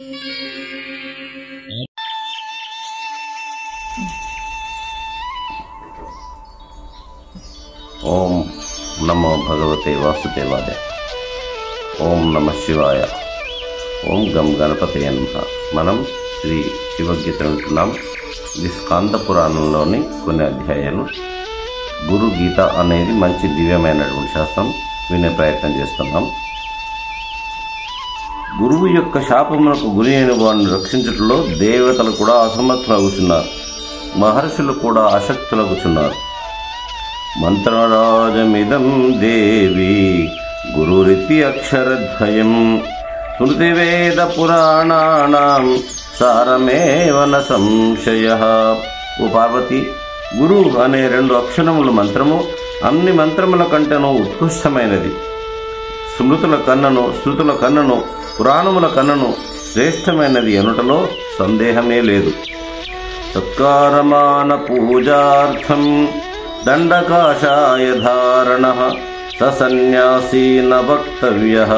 ఓం నమో భగవతే వాసుదేవాయ. ఓం నమ శివాయ. ఓం గం గణపతయ నమః. మనం శ్రీ శివగీత వింటున్నాం. ఇది స్కాంద పురాణంలోని కొన్ని అధ్యాయాలు. గురు గీత అనేది మంచి దివ్యమైనటువంటి శాస్త్రం. వినే ప్రయత్నం చేస్తున్నాం. గురువు యొక్క శాపమునకు గురి అయిన వారిని రక్షించడంలో దేవతలు కూడా అసమర్థులగుచున్నారు, మహర్షులు కూడా అశక్తులగుచున్నారు. మంత్రరాజమిదం దేవి గురురితి అక్షరద్వయం స్మృతివేద పురాణానాం సారమేవ న సంశయః. ఓ పార్వతి, గురు అనే 2 అక్షరముల మంత్రము అన్ని మంత్రముల కంటేనూ ఉత్కృష్టమైనది. స్మృతుల కన్నను, శృతుల కన్నను, పురాణముల కన్నను శ్రేష్టమైనది అనుటలో సందేహమే లేదు. సత్కారమాన పూజార్థం దండకాషాయ ధారణః సన్యాసీ న వక్తవ్యః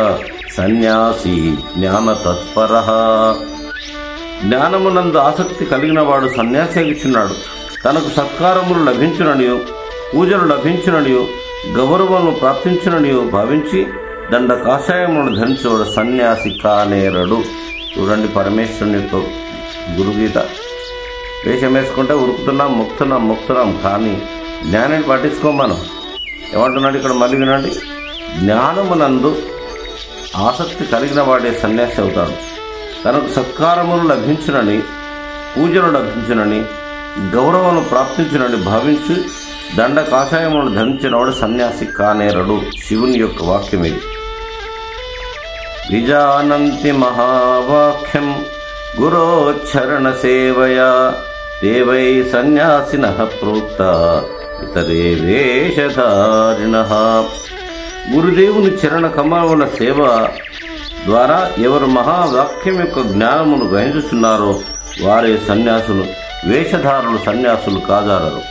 సన్యాసీ జ్ఞానతత్పరః. జ్ఞానమునందు ఆసక్తి కలిగిన వాడు సన్యాసి అగుచున్నాడు. తనకు సత్కారములు లభించుననియో, పూజలు లభించుననియో, గౌరవమును ప్రాప్తించుననియో భావించి దండ కాషాయమును ధరించేవాడు సన్యాసి కానేరడు. చూడండి పరమేశ్వరుని యొక్క గురుగీత. వేషం వేసుకుంటే ఉరుకుతున్నాం, మొక్కుతున్నాం, కానీ జ్ఞానాన్ని పట్టించుకోమను. ఏమంటున్నాడు ఇక్కడ? మళ్ళీ వినండి. జ్ఞానమునందు ఆసక్తి కలిగిన వాడే సన్యాసి అవుతాడు. తనకు సత్కారములు లభించునని, పూజలు లభించునని, గౌరవమును ప్రాప్తించునని భావించి దండ కాషాయమును ధరించినవాడు సన్యాసి కానేరడు. శివుని యొక్క వాక్యం ఇది. విజానంతి మహావాక్యం గురోచ్చరణ సేవయా దేవై సన్యాసినః ప్రోక్త ఇతరే వేషధారిణః. గురుదేవుని చరణ కమలముల సేవ ద్వారా ఎవరు మహావాక్యం యొక్క జ్ఞానమును గ్రహించుచున్నారో వారే సన్యాసులు. వేషధారులు సన్యాసులు కాజారరు.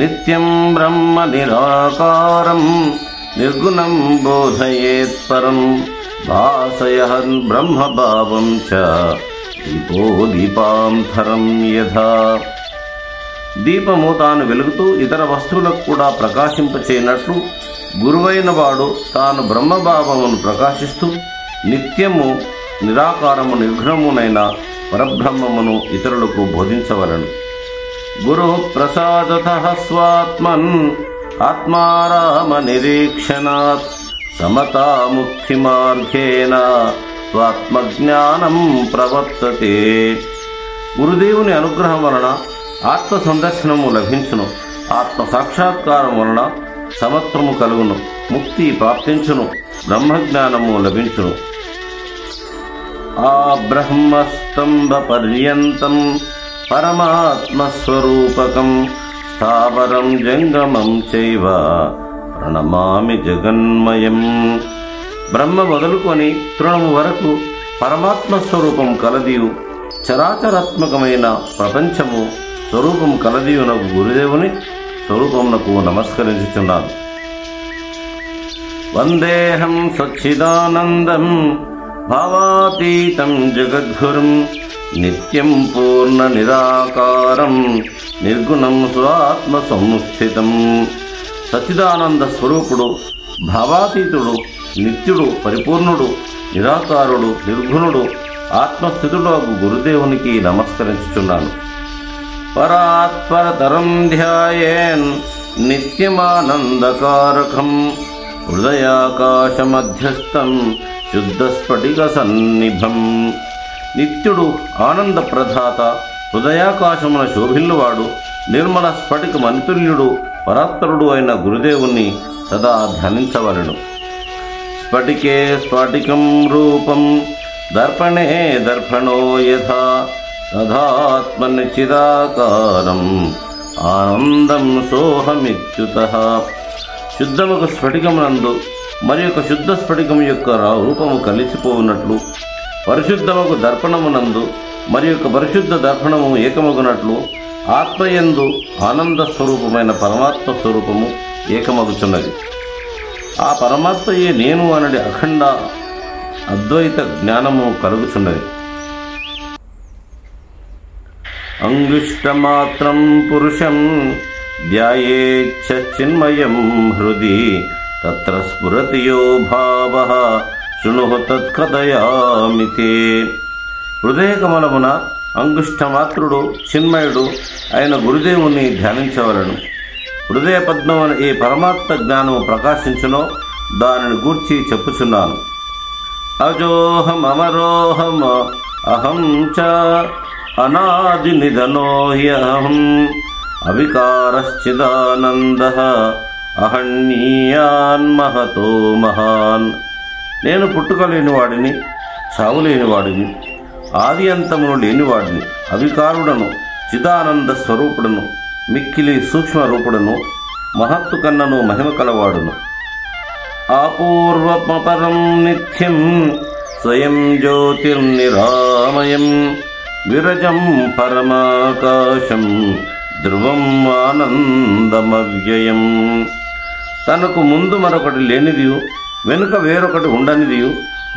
నిత్యం బ్రహ్మ నిరాకారం నిర్గుణం బోధయేత్ పరం భాసయహన్ బ్రహ్మభావం చ దీపో దీపాంతరం యథా. దీపము తాను వెలుగుతూ ఇతర వస్తువులకు కూడా ప్రకాశింపచేయనట్లు గురువైన వాడు తాను బ్రహ్మభావమును ప్రకాశిస్తూ నిత్యము నిరాకారము నిర్గుణమునైన పరబ్రహ్మమును ఇతరులకు బోధించవలెను. గురు ప్రసాదతః స్వాత్మన్ ఆత్మారామ నిరీక్షణాత్ సమతా ముక్తి మార్గేణ స్వాత్మజ్ఞానం ప్రవర్తతే. గురుదేవుని అనుగ్రహం వలన ఆత్మ సందర్శనము లభించును, ఆత్మ సాక్షాత్కారం వలన సమత్వము కలుగును, ముక్తి ప్రాప్తించును, బ్రహ్మజ్ఞానము లభించును. ఆ బ్రహ్మస్తంభ పర్యంతం పరమాత్మస్వరూపకం స్థావరం జంగమం చైవ ప్రణమామి జగన్మయం. బ్రహ్మ మొదలుకొని తృణము వరకు పరమాత్మ స్వరూపం కలదియు చరాచరాత్మకమైన ప్రపంచము స్వరూపం కలదియునకు గురుదేవుని స్వరూపమునకు నమస్కరించుచున్నాను. వందేహం సచ్చిదానందం భావాతీతం జగద్గురుం నిత్యం పూర్ణ నిరాకారం నిర్గుణం స్వాత్మ సంస్థితం. సచ్చిదానంద స్వరూపుడు, భావాతీతుడు, నిత్యుడు, పరిపూర్ణుడు, నిరాకారుడు, నిర్గుణుడు, ఆత్మస్థితుడు గురుదేవునికి నమస్కరించుచున్నాను. పరాత్పరతరం ధ్యాయేన్ నిత్యమానందకారకం హృదయాకాశమధ్యస్థం శుద్ధస్ఫటిక సన్నిభం. నిత్యుడు, ఆనంద ప్రదాత, హృదయాకాశమున శోభిల్లువాడు, నిర్మల స్ఫటిక మనితుల్యుడు, పరాత్పరుడు అయిన గురుదేవుని సదా ధ్యానించవలెను. స్ఫటికే స్ఫటికం రూపం దర్పణే దర్పణో యథా తథాత్మని చిదాకారం ఆనందం సోహమిత్యుతః. శుద్ధముకు స్ఫటికమునందు మరి యొక్క శుద్ధ స్ఫటికం యొక్క రూపము కలిసిపోవునట్లు, పరిశుద్ధముకు దర్పణమునందు మరి యొక్క పరిశుద్ధ దర్పణము ఏకమగునట్లు ఆత్మయందు ఆనంద స్వరూపమైన పరమాత్మ స్వరూపము ఏకమగుచున్నది. ఆ పరమాత్మయే నేను అనడి అఖండ అద్వైత జ్ఞానము కలుగుచున్నది. అంగుష్టమాత్రం పురుషం ధ్యాయేచ్చ చిన్మయం హృది తత్ర స్ఫురతి యో భావః శృణుః తత్కథయామితే. హృదయకమలమున అంగుష్టమాత్రుడు చిన్మయుడు అయిన గురుదేవుని ధ్యానించవలను. హృదయ పద్మమున ఏ పరమాత్మ జ్ఞానము ప్రకాశించునో దానిని గూర్చి చెప్పుచున్నాను. అజోహం అమరోహం అహం చ అనాది నిధనో హ్యహం అవికారశ్చిదానందః అహణ్యీయాన్ మహతో మహాన్. నేను పుట్టుక లేనివాడిని, చావు లేనివాడిని, ఆది అంతమును లేనివాడిని, అవికారుడను, చిదానంద స్వరూపుడను, మిక్కిలి సూక్ష్మ రూపుడను, మహత్తు కన్నను మహిమ కలవాడును. ఆపూర్వపరం నిత్యం స్వయం జ్యోతిర్నిరామయం విరజం పరమాకాశం ధ్రువం ఆనందమవ్యయం. తనకు ముందు మరొకటి లేనిదియు, వెనుక వేరొకటి ఉండనిదియు,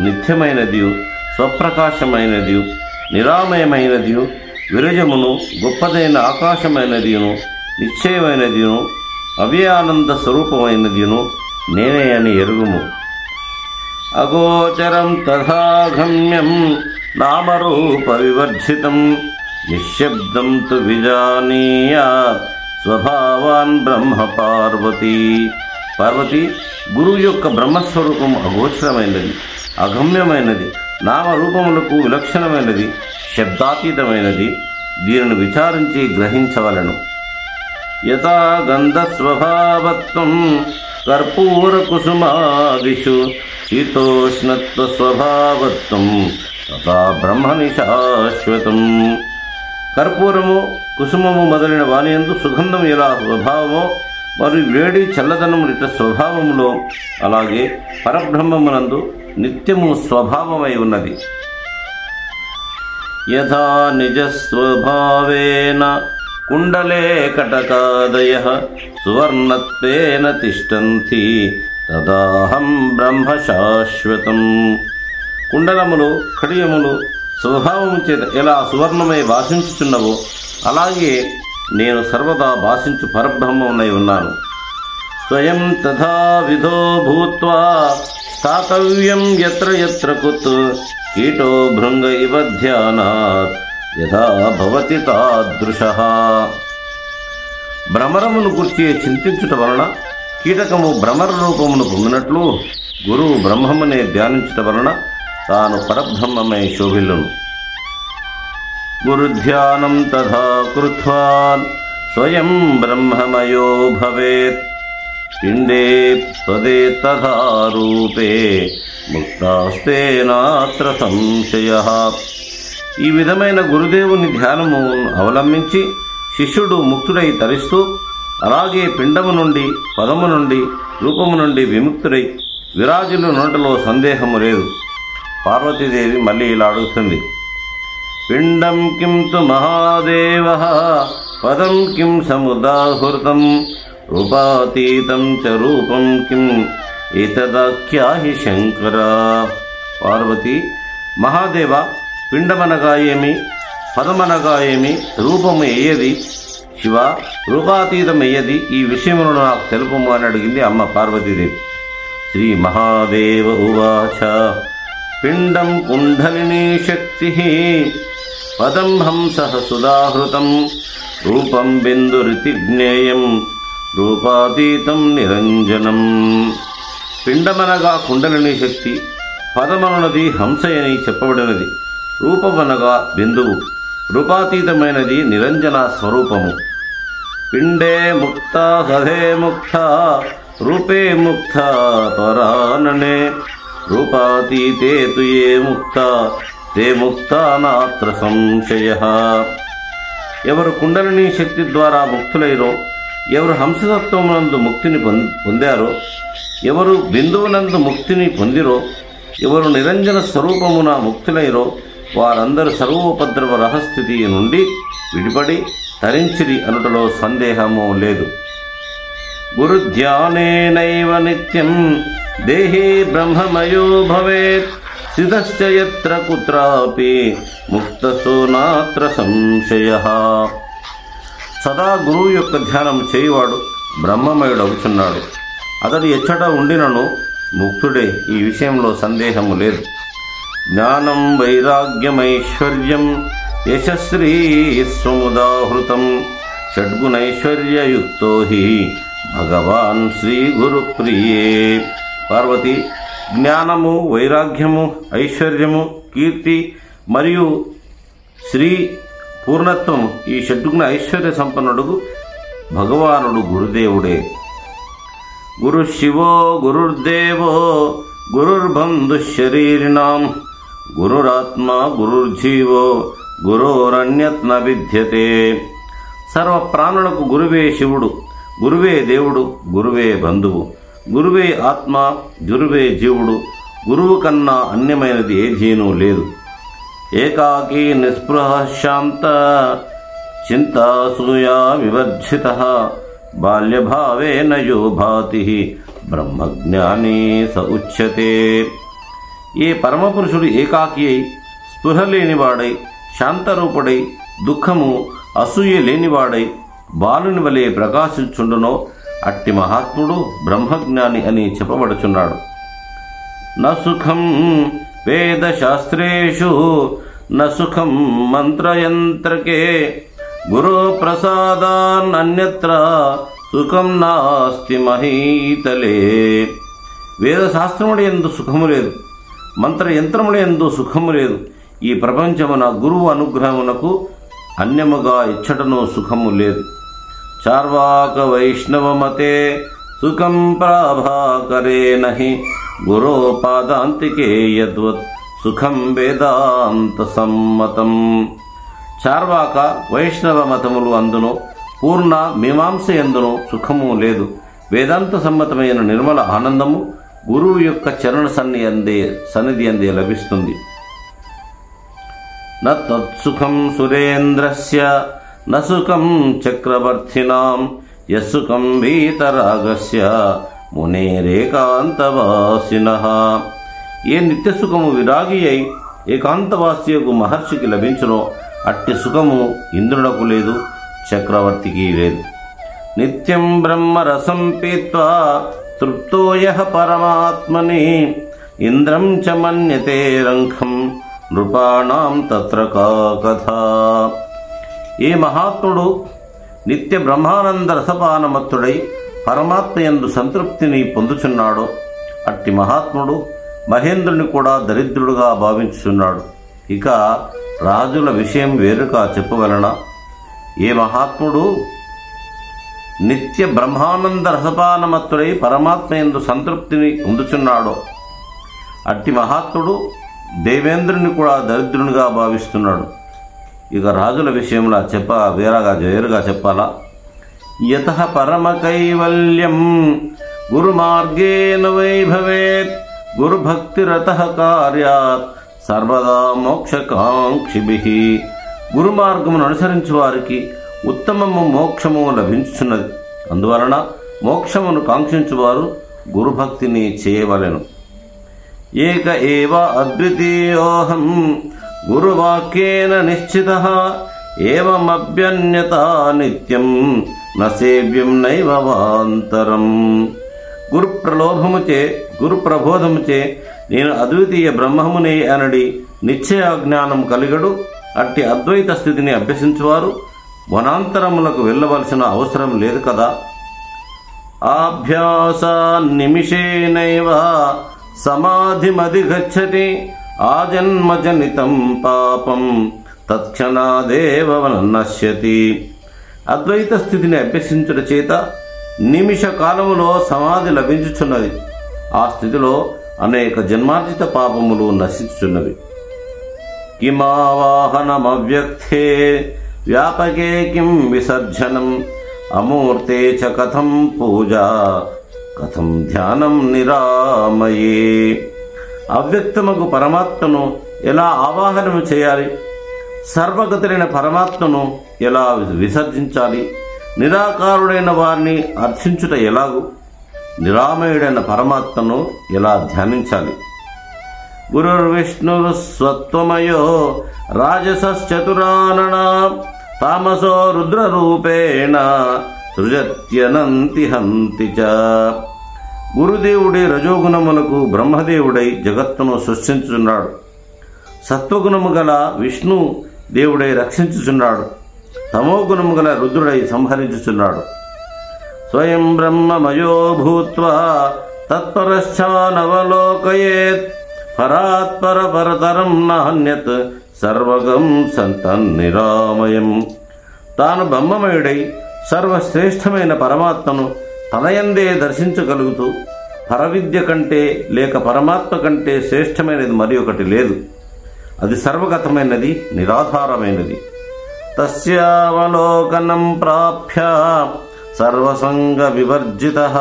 నిత్యమైనదియు, స్వప్రకాశమైనదియు, నిరామయమైనదియు, విరజమును గొప్పదైన ఆకాశమైనదియును, నిశ్చయమైనదియును, అవ్యయానంద స్వరూపమైనదియును నేనే అని ఎరుగుము. అగోచరం తథాగమ్యం నామరూప వివర్జితం నిశ్శబ్దం తు విజానీయాత్ స్వభావాన్ బ్రహ్మ పార్వతీ. పార్వతి, గురువు యొక్క బ్రహ్మస్వరూపం అగోచరమైనది, అగమ్యమైనది, నామరూపములకు విలక్షణమైనది, శబ్దాతీతమైనది. దీనిని విచారించి గ్రహించవలను. యథా గంధ స్వభావత్వం కర్పూర కుసుమాదిషు శీతోష్ణత్వ స్వభావత్వం తథా బ్రహ్మని శాశ్వతం. కర్పూరము, కుసుమము మొదలైన వానియందు సుగంధం ఎలా స్వభావమో మరియు వేడి చల్లదనము ఇట స్వభావములో అలాగే పరబ్రహ్మమునందు నిత్యము స్వభావమై ఉన్నది. యథా నిజ స్వభావేన కుండలే కటకాదయః సువర్ణత్వేన తిష్టంతి తదాహం బ్రహ్మ శాశ్వతం. కుండలములు, కడియములు స్వభావము చేత ఎలా సువర్ణమై భాషించుచున్నవో అలాగే నేను సర్వదా భాషించు పరబ్రహ్మమునై ఉన్నాను. స్వయం తథా విధో భూత్వా స్థాతవ్యం యత్ర యత్ర కుత్ కీటో భృంగ ఇవ ధ్యానాత్ యథా భవతి తాదృశః. భ్రమరమును గుర్చి చింతించుట వలన కీటకము భ్రమర రూపమును పొందినట్లు గురువు బ్రహ్మమునే ధ్యానించుట వలన తాను పరబ్రహ్మమై శోభిల్లును. గురుధ్యానం తథా కృత్వా స్వయం బ్రహ్మమయో భవేత్ పిండే స్వదే తథా రూపే ముక్తాస్తేనాత్ర సంశయః. ఈ విధమైన గురుదేవుని ధ్యానము అవలంబించి శిష్యుడు ముక్తుడై తరిస్తూ అలాగే పిండము నుండి, పదము నుండి, రూపము నుండి విముక్తుడై విరాజులు నోటలో సందేహము లేదు. పార్వతీదేవి మళ్ళీ ఇలా అడుగుతుంది. పిండం కిం తు మహాదేవః పదం కిం సముదాహృతం రూపాతీతం చ రూపం కిం ఏతదాఖ్యాహి శంకర. పార్వతి, మహాదేవ, పిండమనగా ఏమి, పదమనగా ఏమి, రూపము ఏయది, శివ రూపాతీతం ఏయది, ఈ విషయమును నాకు తెలుపము అని అడిగింది అమ్మ పార్వతీదేవి. శ్రీ మహాదేవ ఉవాచ. పిండం కుండలినీ శక్తి పదం హంసః సుదాహృతం రూపం బిందురితి జ్ఞేయం రూపాతీతం నిరంజనం. పిండమనగా కుండలినీ శక్తి, పదమనున్నది హంసయని చెప్పబడినది, రూపమనగా బిందువు, రూపాతీతమైనది నిరంజన స్వరూపము. పిండే ముక్త హరే ముక్త రూపే ముక్త పరాననే రూపాతీతే తు ఏ ముక్త తే ముక్త నాత్ర సంశయః. ఎవరు కుండలినీ శక్తి ద్వారా ముక్తులైరో, ఎవరు హంసతత్వమునందు ముక్తిని పొందారో, ఎవరు బిందువునందు ముక్తిని పొందిరో, ఎవరు నిరంజన స్వరూపమున ముక్తులైరో వారందరూ సర్వోపద్రవ రహస్థితి నుండి విడిపడి తరించిరి అనుటలో సందేహము లేదు. గురుధ్యానేనైవ నిత్యం దేహీ బ్రహ్మమయో భవేత్ స్థితశ్చ యత్ర కుత్రాపి ముక్తసో నాత్ర సంశయః. సదా గురువు యొక్క ధ్యానం చేయువాడు బ్రహ్మమయుడవుచున్నాడు. అతడు ఎచ్చట ఉండినను ముక్తుడే, ఈ విషయంలో సందేహము లేదు. జ్ఞానం వైరాగ్యమైశ్వర్యం యశశ్రీ స్వముదాహృతం షడ్గుణైశ్వర్యయుక్తో హి భగవాన్ శ్రీ గురుప్రియే. పార్వతి, జ్ఞానము, వైరాగ్యము, ఐశ్వర్యము, కీర్తి మరియు శ్రీ పూర్ణత్వము, ఈ షడ్గుణ ఐశ్వర్య సంపన్నుడు భగవానుడు గురుదేవుడే. గురు శివో గురుర్దేవో గురుర్బంధుశరీరిణాం గురురాత్మా గురుర్జీవో గురోరన్యత్న విద్యతే. సర్వ ప్రాణులకు గురువే శివుడు, గురువే దేవుడు, గురువే బంధువు, గురువే ఆత్మ, గురువే జీవుడు. గురువు కన్నా అన్యమైనది ఏదీనూ లేదు. ఏకాకీ నిస్పృహ శాంత చింతాసూయా వివర్జితః బాల్యభావేన యో భాతి బ్రహ్మజ్ఞానీ స ఉచ్యతే. ఏ పరమపురుషుడు ఏకాకి అయి స్పృహ లేనివాడై శాంతరూపుడై దుఃఖము అసూయ లేనివాడై బాలుని వలె ప్రకాశించుండునో అట్టి మహాత్ముడు బ్రహ్మజ్ఞాని అని చెప్పబడుచున్నాడు. న సుఖం వేదశాస్త్రేషు న సుఖం మంత్రయంత్రకే గురు ప్రసాదాన్యత్ర సుఖం నాస్తి మహీతలే. వేదశాస్త్రముడి యందు సుఖము లేదు, మంత్రయంత్రముల యందు సుఖము లేదు. ఈ ప్రపంచమున గురువు అనుగ్రహమునకు అన్యముగా ఇచ్చటను సుఖము లేదు. చార్వాక వైష్ణవమతే సుఖం ప్రాభాకరే నహి గురో పాదాంతికే యద్వత్ సుఖం వేదాంత సమ్మతం. చార్వాక వైష్ణవ మతములు అందును పూర్ణ మీమాంస యందును సుఖము లేదు. వేదాంత సమ్మతమైన నిర్మల ఆనందము గురువు యొక్క చరణ సన్నిధి అందే లభిస్తుంది. న తత్సుఖం సురేంద్రస్య న సుఖం చక్రవర్తినాం యస్సుఖం వీతరాగస్య మునేరేకాంతవాసినః. ఏ నిత్యసుఖము విరాగి అయి ఏకాంతవాస్యకు మహర్షికి లభించునో అట్టి సుఖము ఇంద్రునకు లేదు, చక్రవర్తికి లేదు. నిత్యం బ్రహ్మరసం పీత్వా తృప్తో యః పరమాత్మని ఇంద్రం చ మన్యతే రంఖం నృపాణాం తత్ర కా కథా. ఏ మహాత్ముడు నిత్య బ్రహ్మానంద రసపానమత్తుడై పరమాత్మ యందు సంతృప్తిని పొందుచున్నాడో అట్టి మహాత్ముడు మహేంద్రుని కూడా దరిద్రుడుగా భావించుచున్నాడు. ఇక రాజుల విషయం వేరుగా చెప్పవలన? ఏ మహాత్ముడు నిత్య బ్రహ్మానంద రసపానమత్తుడై పరమాత్మ యందు సంతృప్తిని పొందుచున్నాడో అట్టి మహాత్ముడు దేవేంద్రుని కూడా దరిద్రునిగా భావిస్తున్నాడు. ఇక రాజుల విషయంలో వేరుగా చెప్పాలా? యతః పరమ కైవల్యం గురు మార్గేణ వైభవేత్ గురుభక్తిరతః కార్యాత్ సర్వదా మోక్షకాంక్షిభిః. గురు మార్గమును అనుసరించు వారికి ఉత్తమము మోక్షము లభించుచున్నది. అందువలన మోక్షమును కాంక్షించువారు గురుభక్తిని చేయవలెను. ఏక ఏవ అద్వితీయోహం గురువాక్యేన నిశ్చితః ఏవమభ్యన్యతా నిత్యం న సేవ్యం నైవ వాంతరం. గురు ప్రబోధముచే నేను అద్వితీయ బ్రహ్మమునే అనడి నిశ్చయ జ్ఞానం కలిగడు. అట్టి అద్వైత స్థితిని అభ్యసించువారు వనాంతరములకు వెళ్ళవలసిన అవసరం లేదు కదా. ఆభ్యాసాన్నిమిషేనైవ సమాధిమధిగచ్చతి ఆజన్మజనితం పాపం తత్క్షణాదేవ నశ్యతి. అద్వైత స్థితిని అభ్యసించుట చేత నిమిష కాలములో సమాధి లభించుచున్నది. ఆ స్థితిలో అనేక జన్మార్జిత పాపములు నశించుచున్నవి. కిమావాహనమవ్యక్తే వ్యాపకే కిం విసర్జనం అమూర్తే చ కథం పూజా కథం ధ్యానం నిరామయే. అవ్యక్తముకు పరమాత్మను ఎలా ఆవాహనము చేయాలి, సర్వగతులైన పరమాత్మను ఎలా విసర్జించాలి, నిరాకారుడైన వారిని అర్చించుట ఎలాగు, నిరామయుడైన పరమాత్మను ఎలా ధ్యానించాలి. గురుర్విష్ణుః స్వత్వమయో రాజసశ్చతురానన తామసో రుద్రరూపేణ సృజత్యనంతి హంతి చ. గురుదేవుడే రజోగుణములకు బ్రహ్మదేవుడై జగత్తును సృష్టించుచున్నాడు. సత్వగుణము గల విష్ణు దేవుడై రక్షించుచున్నాడు. తమోగుణము గల రుద్రుడై సంహరించుచున్నాడు. స్వయం బ్రహ్మమయో భూత్వా తత్పరశ్చానవలోకయేత్ పరాత్పర పరతరం నాన్యత్ సర్వగం సంతన్నిరామయం. తాను బ్రహ్మమయుడై సర్వశ్రేష్టమైన పరమాత్మను తనయందే దర్శించగలుగుతూ పరవిద్య కంటే లేక పరమాత్మ కంటే శ్రేష్టమైనది మరి ఒకటి లేదు. అది సర్వగతమైనది, నిరాధారమైనది. తస్యావలోకనం ప్రాప్య సర్వసంగ వివర్జితః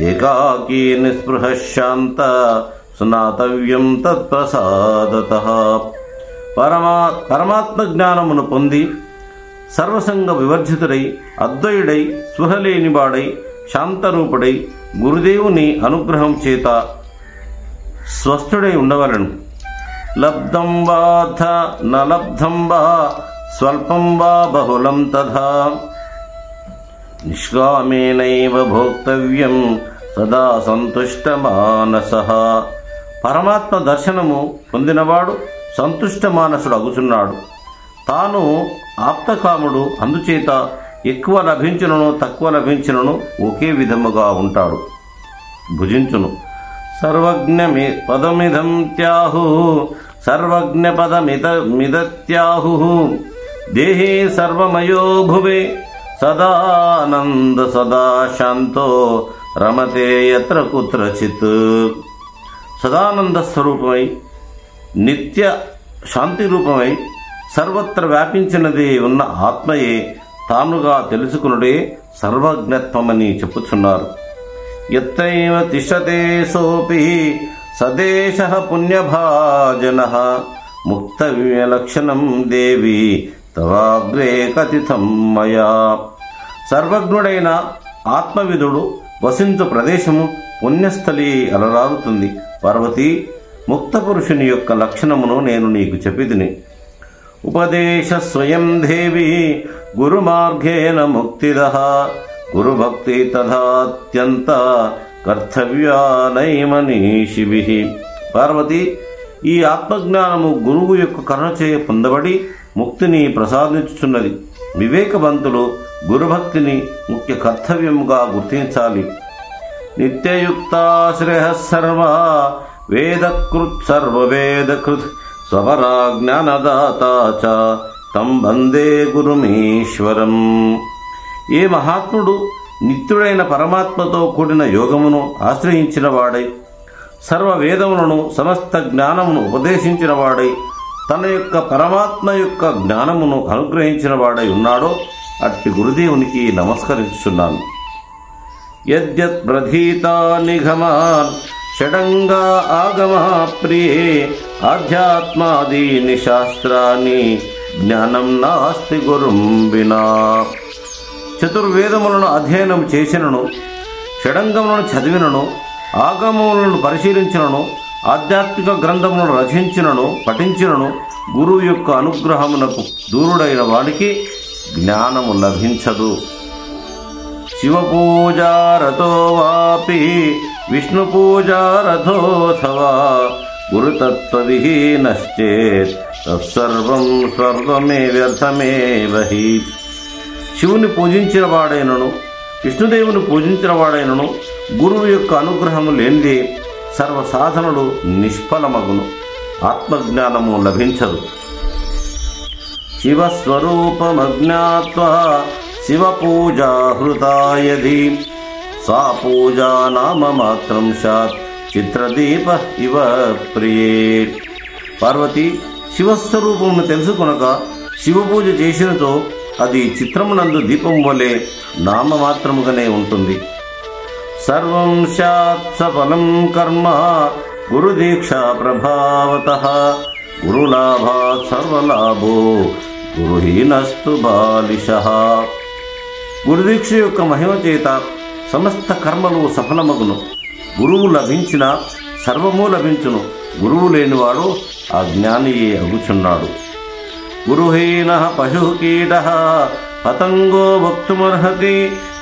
ఏకాకీ నిస్పృహః శాంత స్నాతవ్యం తత్ప్రసాదతః. పరమాత్మ జ్ఞానమును పొంది సర్వసంగ వివర్జితుడై అద్వయుడై స్పృహలేనివాడై శాంతరూపుడై గురుదేవుని అనుగ్రహం చేత స్వస్థుడై ఉండవలను. లబ్ధం వాథ నలబ్ధం వా స్వల్పం వా బహుళం తథా నిష్కామేనైవ భోక్తవ్యం సదా సంతుష్టమానసః. పరమాత్మ దర్శనము పొందినవాడు సంతుష్టమానసుడు అగుచున్నాడు. తాను ఆప్తకాముడు, అందుచేత ఎక్కువ లభించును తక్కువ లభించును ఒకే విధముగా ఉంటాడు, భుజించును. సర్వజ్ఞ పదమిదం త్యాహు సర్వజ్ఞ పదమిదత్యాహు దేహే సర్వమయో భువే సదానంద సదా శాంతో రమతే యత్ర కుత్రచిత్. సదానంద స్వరూపమై నిత్య శాంతి రూపమై సర్వత్ర వ్యాపించినదే ఉన్న ఆత్మయే తానుగా తెలుసుకునుడే సర్వజ్ఞత్వమని చెప్పుచున్నారు. యత్రైవ తిష్టతే సోపి సదేశః పుణ్యభాజనః ముక్తవ్యలక్షణం దేవి తవాగ్రే కథితం మయా. సర్వజ్ఞుడైన ఆత్మవిధుడు వసించు ప్రదేశము పుణ్యస్థలి అలరారుతుంది. పార్వతి, ముక్త పురుషుని యొక్క లక్షణమును నేను నీకు చెప్పితిని. ఉపదేశ స్వయం దేవి గురుమార్గేణ ముక్తిదః గురుభక్తి తథాత్యంత కర్తవ్యానైమనీషిభిః. పార్వతి, ఈ ఆత్మజ్ఞానము గురువు యొక్క కరుణచే పొందబడి ముక్తిని ప్రసాదించుచున్నది. వివేకవంతులు గురుభక్తిని ముఖ్య కర్తవ్యముగా గుర్తించాలి. నిత్యయుక్తాశ్రయ సర్వ వేదకృత్ సర్వవేదకృత్ స్వపరా జ్ఞానదాత చ తం వందే గురుమీశ్వరం. ఏ మహాత్ముడు నిత్యుడైన పరమాత్మతో కూడిన యోగమును ఆశ్రయించిన వాడై సర్వ వేదములను సమస్త జ్ఞానమును ఉపదేశించిన వాడై తన యొక్క పరమాత్మ యొక్క జ్ఞానమును అనుగ్రహించిన వాడై ఉన్నాడో అట్టి గురుదేవునికి నమస్కరించుచున్నాను. యద్యత్ ప్రధీతా నిఘమాన్ షడంగా ఆగమా ప్రియే ఆధ్యాత్మాదీని శాస్త్రాన్ని జ్ఞానం నాస్తి గురుం వినా. చతుర్వేదములను అధ్యయనం చేసినను, షడంగములను చదివినను, ఆగమములను పరిశీలించినను, ఆధ్యాత్మిక గ్రంథములను రచించినను పఠించినను గురువు యొక్క అనుగ్రహమునకు దూరుడైన వాడికి జ్ఞానము లభించదు. శివపూజారతో వాపి విష్ణుపూజారథోథవా గురుతత్వవిహీనశ్చేత్ తత్సర్వం స్వర్గమే వ్యర్థమేవహి. శివుని పూజించిన వాడైనను విష్ణుదేవుని పూజించిన వాడైనను గురువు యొక్క అనుగ్రహము లేనిదే సర్వ సాధనలు నిష్ఫలమగును, ఆత్మజ్ఞానము లభించదు. శివస్వరూపమజ్ఞాత్వా శివపూజా హృతాయది సా పూజా నామమాత్రం స్యాత్ చిత్రదీప ఇవ ప్రియే. పార్వతి, శివస్వరూపమును తెలుసుకొనక శివపూజ చేసినతో అది చిత్రమునందు దీపం వలె నామమాత్రముగానే ఉంటుంది. సర్వం స్యాత్ సఫలం కర్మ గురుదీక్షా ప్రభావతః గురులాభాత్ సర్వలాభో గురుహీనస్తు బాలిషః. గురుదీక్ష యొక్క మహిమ చేత సమస్త కర్మలు సఫలమగును. గురువు లభించిన సర్వము లభించును. గురువు లేనివాడు అజ్ఞానియే అగుచున్నాడు. గురుహీన పశు కీట పతంగో వక్తుమర్హతి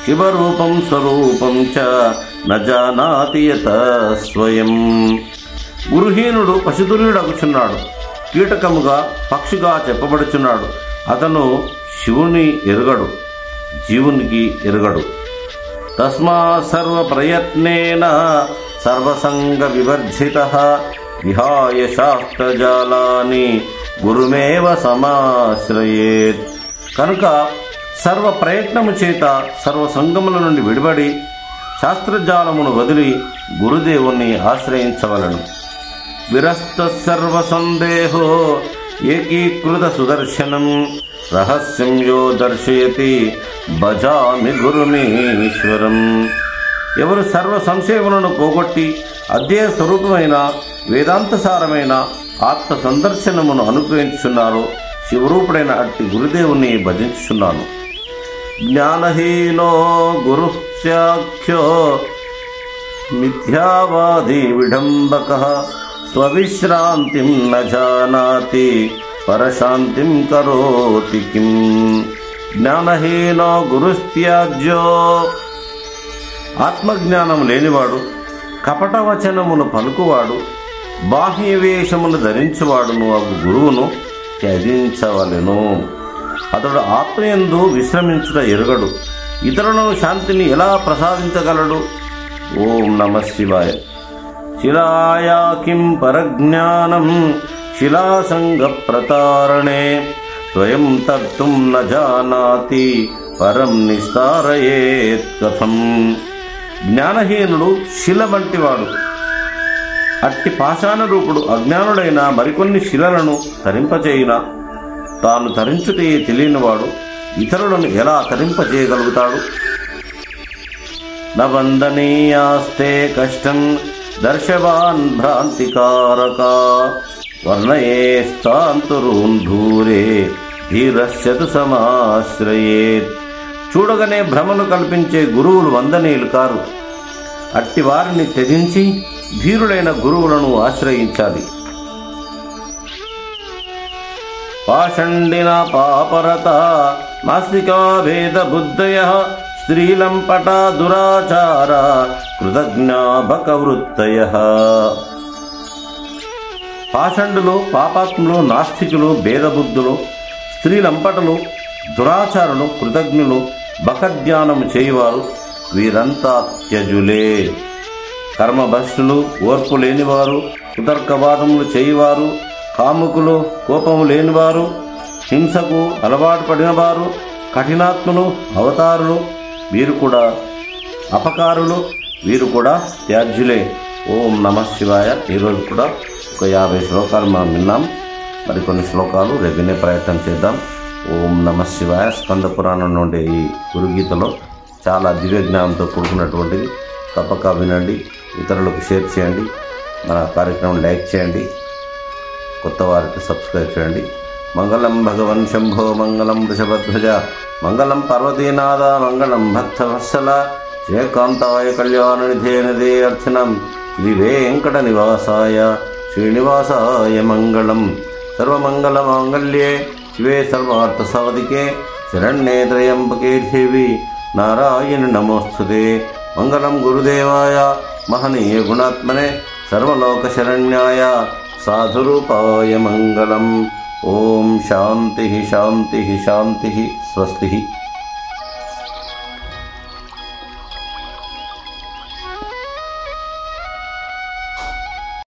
శివరూపం స్వరూపం చ న జానాతి యత స్వయం. గురుహీనుడు పశుతుల్యుడగుచున్నాడు, కీటకముగా పక్షిగా చెప్పబడుచున్నాడు. అతను శివుని ఎరుగడు, జీవునికి ఎరుగడు. తస్మా సర్వ ప్రయత్నేన సర్వసంగ వివర్జితః విహాయ శాస్త్రజాలాని గురుమేవ సమాశ్రయేత్. కనుక సర్వ ప్రయత్నము చేత సర్వసంగముల నుండి విడిపడి శాస్త్రజాలమును వదిలి గురుదేవుని ఆశ్రయించవలను. విరస్త సర్వ సందేహో ఏకీకృత సుదర్శనం రహస్యం యో దర్శయతి భజామి గురుమీశ్వరం. ఎవరు సర్వ సంశయములను పోగొట్టి అధ్యేయ స్వరూపమైన వేదాంతసారమైన ఆత్మ సందర్శనమును అనుగ్రహించుచున్నారో శివరూపుడైన అట్టి గురుదేవుని భజించుచున్నాను. జ్ఞానహీనో గురుస్యాఖ్యో మిథ్యావాది విడంబకః స్వవిశ్రాంతిం న జానాతి పరశాంతిం కరోతి కిం. జ్ఞానహీనో గురుస్త్యాజ్యో. ఆత్మజ్ఞానం లేనివాడు, కపటవచనమును పలుకువాడు, బాహ్యవేషమును ధరించువాడును అగు గురువును త్యజించవలెను. అతడు ఆత్మయందు విశ్రమించుట ఎరుగడు, ఇతరులను శాంతిని ఎలా ప్రసాదించగలడు? ఓం నమః శివాయ. శిలాయా కిం పరజ్ఞానం శిలాసంగ ప్రతారణే స్వయం తర్తుం న జానాతి పరం నిస్తారయేత్ కథం. జ్ఞానహీనుడు శిల వంటివాడు. అట్టి పాషాణ రూపుడు అజ్ఞానుడైన మరికొన్ని శిలలను తరింపచేయున తాను తరించుటే తెలియనివాడు ఇతరులను ఎలా తరింపచేయగలుగుతాడు? న వందనీయాస్తే కష్టం దర్శవాన్ భ్రాంతికారక వర్ణయేస్తాంతురూన్ ధూరే ధీరస్యతు సమాశ్రయేత్. చూడగానే భ్రమను కల్పించే గురువులు వందనీయులు కారు. అట్టి వారిని త్యజించి ధీరులైన గురువులను ఆశ్రయించాలి. పాషండిన పాపరత నాస్తికా భేద బుద్ధయః స్త్రీలంపట దురాచార కృతజ్ఞాభక వృత్తయః. పాషండులు, పాపాత్ములు, నాస్తికులు, భేదబుద్ధులు, స్త్రీలంపటలు, దురాచారులు, కృతజ్ఞులు, బకజ్ఞానము చేయువారు వీరంతా త్యజులే. కర్మభ్రష్టులు, ఓర్పు లేనివారు, కుతర్కవాదములు చేయువారు, కాముకులు, కోపము లేనివారు, హింసకు అలవాటు పడినవారు, కఠినాత్ములు, అవతారులు, వీరు కూడా అపకారులు, వీరు కూడా త్యాజ్యులే. ఓం నమః శివాయ. ఈరోజు కూడా ఒక 50 శ్లోకాలు మనం విన్నాం. మరికొన్ని శ్లోకాలు రేపు వినే ప్రయత్నం చేద్దాం. ఓం నమః శివాయ. స్కంద పురాణం నుండి ఈ గురుగీతలో చాలా దివ్య జ్ఞానంతో కూడుకున్నటువంటిది. తప్పక వినండి, ఇతరులకు షేర్ చేయండి, మన కార్యక్రమం లైక్ చేయండి, కొత్త వారికి సబ్స్క్రైబ్ చేయండి. మంగళం భగవన్ శంభో, మంగళం వృషభధ్వజ, మంగళం పార్వతీనాథ, మంగళం భక్తవత్సల, జయకాంతాయ కళ్యాణనిధే నదే అర్చనం శ్రీ వెంకట నివాసాయ శ్రీనివాసాయ మంగళం. సర్వమంగళమాంగళ్యే శివే సర్వార్థసాధికే శరణ్యే త్రయంబకే దేవి నారాయణ నమోస్తుతే. మంగళం గురుదేవాయ మహనీయ గుణాత్మనే సర్వలోకశరణ్యాయ సాధురూపాయ మంగళం. ఓం శాంతి శాంతి శాంతి. స్వస్తి.